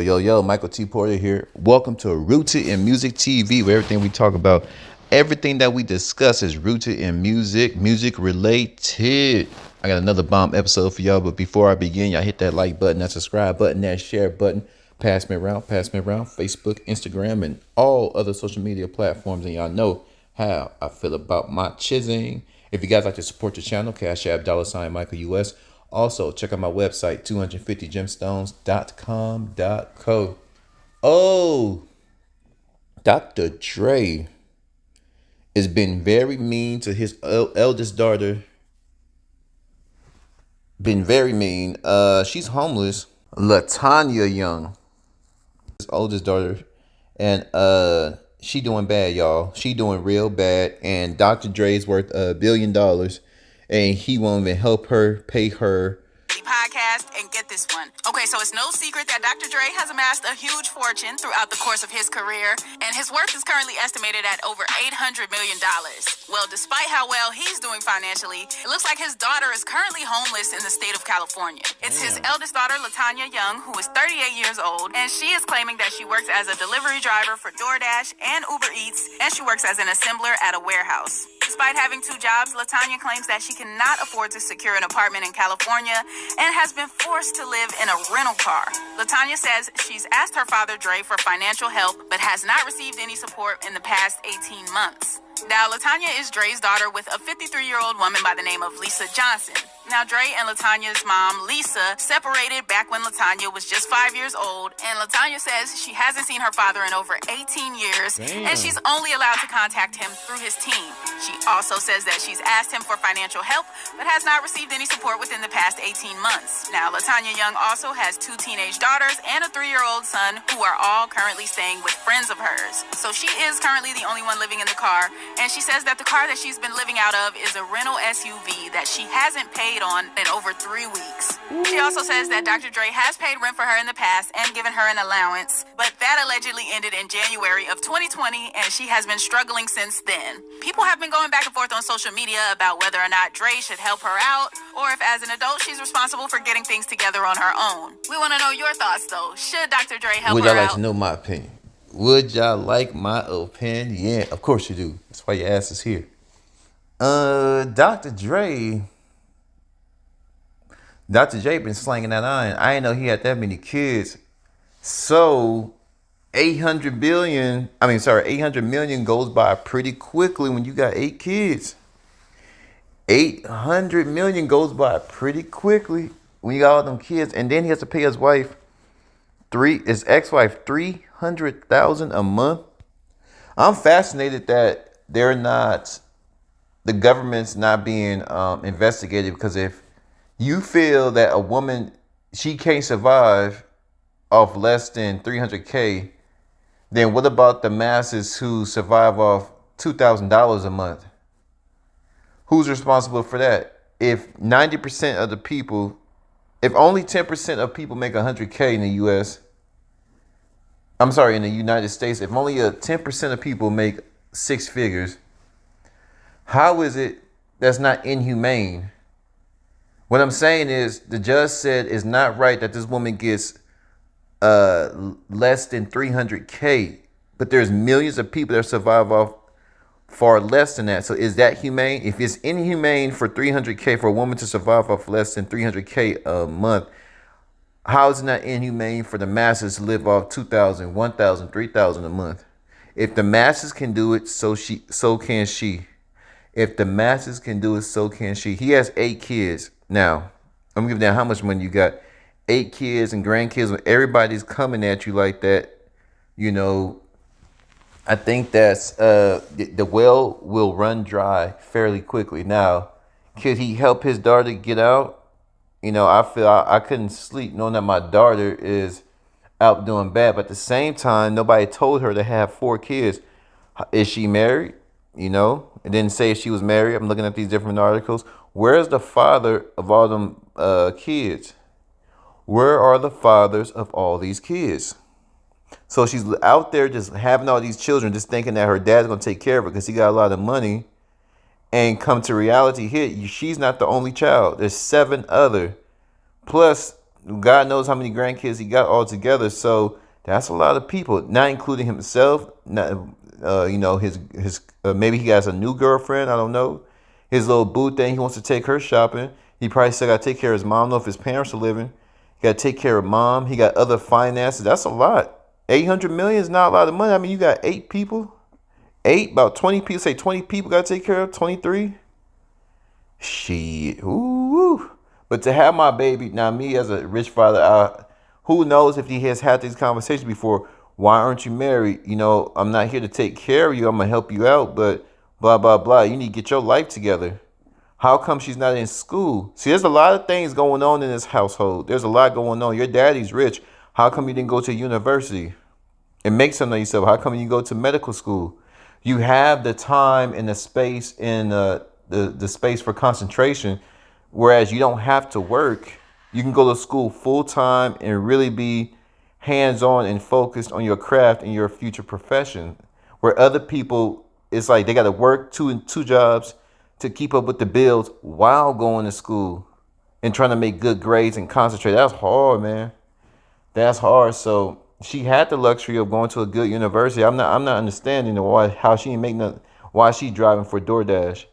Yo, Michael T. Porter here. Welcome to Rooted in Music TV, where everything we talk about, everything that we discuss is rooted in music related. I got another bomb episode for y'all, but before I begin, y'all hit that like button, that subscribe button, that share button. Pass me around, Facebook, Instagram, and all other social media platforms, and y'all know how I feel about my chizzing. If you guys like to support the channel, Cash App, $Michael US. Also, check out my website, 250gemstones.com.co. Oh, Dr. Dre has been very mean to his eldest daughter. Been very mean. She's homeless. LaTanya Young, his oldest daughter. And she doing bad, y'all. She doing real bad. And Dr. Dre's worth $1 billion. And he won't even help her pay her podcast. And get this one. Okay, so it's no secret that Dr. Dre has amassed a huge fortune throughout the course of his career, and his worth is currently estimated at over $800 million. Well, despite how well he's doing financially, it looks like his daughter is currently homeless in the state of California. It's his eldest daughter, LaTanya Young, who is 38 years old, and she is claiming that she works as a delivery driver for DoorDash and Uber Eats, and she works as an assembler at a warehouse. Despite having two jobs, LaTanya claims that she cannot afford to secure an apartment in California and has been forced to live in a rental car. LaTanya says she's asked her father, Dre, for financial help, but has not received any support in the past 18 months. Now, LaTanya is Dre's daughter with a 53-year-old woman by the name of Lisa Johnson. Now, Dre and LaTanya's mom, Lisa, separated back when LaTanya was just 5 years old, and LaTanya says she hasn't seen her father in over 18 years, and she's only allowed to contact him through his team. She also says that she's asked him for financial help, but has not received any support within the past 18 months. Now, LaTanya Young also has two teenage daughters and a 3-year-old son who are all currently staying with friends of hers. So she is currently the only one living in the car, and she says that the car that she's been living out of is a rental SUV that she hasn't paid on in over 3 weeks. She also says that Dr. Dre has paid rent for her in the past and given her an allowance, but that allegedly ended in January of 2020, and she has been struggling since then. People have been going back and forth on social media about whether or not Dre should help her out, or if as an adult she's responsible for getting things together on her own. We want to know your thoughts though. Should Dr. Dre help her out? Would y'all like to know my opinion? Would y'all like my opinion? Yeah, of course you do. That's why your ass is here. Dr. Dre been slanging that iron. I didn't know he had that many kids. So 800 million goes by pretty quickly when you got 8 kids. 800 million goes by pretty quickly when you got all them kids, and then he has to pay his ex-wife $300,000 a month. I'm fascinated that the government's not being investigated, because if you feel that a woman, she can't survive off less than $300K, then what about the masses who survive off $2,000 a month? Who's responsible for that? If 90% of the people, if only 10% of people make $100K in the in the United States, if only 10% of people make 6 figures, how is it that's not inhumane? What I'm saying is, the judge said it's not right that this woman gets less than $300K, but there's millions of people that survive off far less than that. So is that humane? If it's inhumane for $300K for a woman to survive off less than $300K a month, how is it not inhumane for the masses to live off $2,000, $1,000, $3,000 a month? If the masses can do it, so can she. If the masses can do it, so can she. He has 8 kids. Now, I'm giving down how much money you got. 8 kids and grandkids. When everybody's coming at you like that, I think that's the well will run dry fairly quickly. Now, could he help his daughter get out? I feel I couldn't sleep knowing that my daughter is out doing bad. But at the same time, nobody told her to have 4 kids. Is she married? It didn't say if she was married. I'm looking at these different articles. Where's the father of all them kids? Where are the fathers of all these kids? So she's out there just having all these children, just thinking that her dad's going to take care of her because he got a lot of money. And come to reality hit, she's not the only child. There's 7 other. Plus, God knows how many grandkids he got all together. So that's a lot of people, not including himself. Not, his maybe he has a new girlfriend. I don't know. His little boo thing. He wants to take her shopping. He probably still got to take care of his mom. I don't know if his parents are living. He got to take care of mom. He got other finances. That's a lot. 800 million is not a lot of money. I mean, you got 8 people. About 20 people. Say 20 people got to take care of. 23. Shit. Ooh. But to have my baby, now me as a rich father, who knows if he has had these conversations before? Why aren't you married? I'm not here to take care of you. I'm gonna help you out, but blah blah blah. You need to get your life together. How come she's not in school? See, there's a lot of things going on in this household. There's a lot going on. Your daddy's rich. How come you didn't go to university and make something of yourself? How come you go to medical school? You have the time and the space and the space for concentration, whereas you don't have to work. You can go to school full time and really be hands on and focused on your craft and your future profession. Where other people, it's like they got to work two jobs to keep up with the bills while going to school and trying to make good grades and concentrate. That's hard, man. That's hard. So she had the luxury of going to a good university. I'm not understanding how she ain't making why she driving for DoorDash.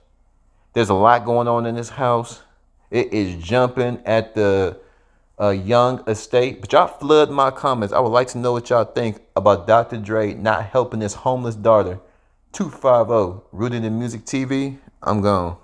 There's a lot going on in this house. It is jumping at the Young estate. But y'all flood my comments. I would like to know what y'all think about Dr. Dre not helping his homeless daughter. 250 Rooted in Music TV. I'm gone.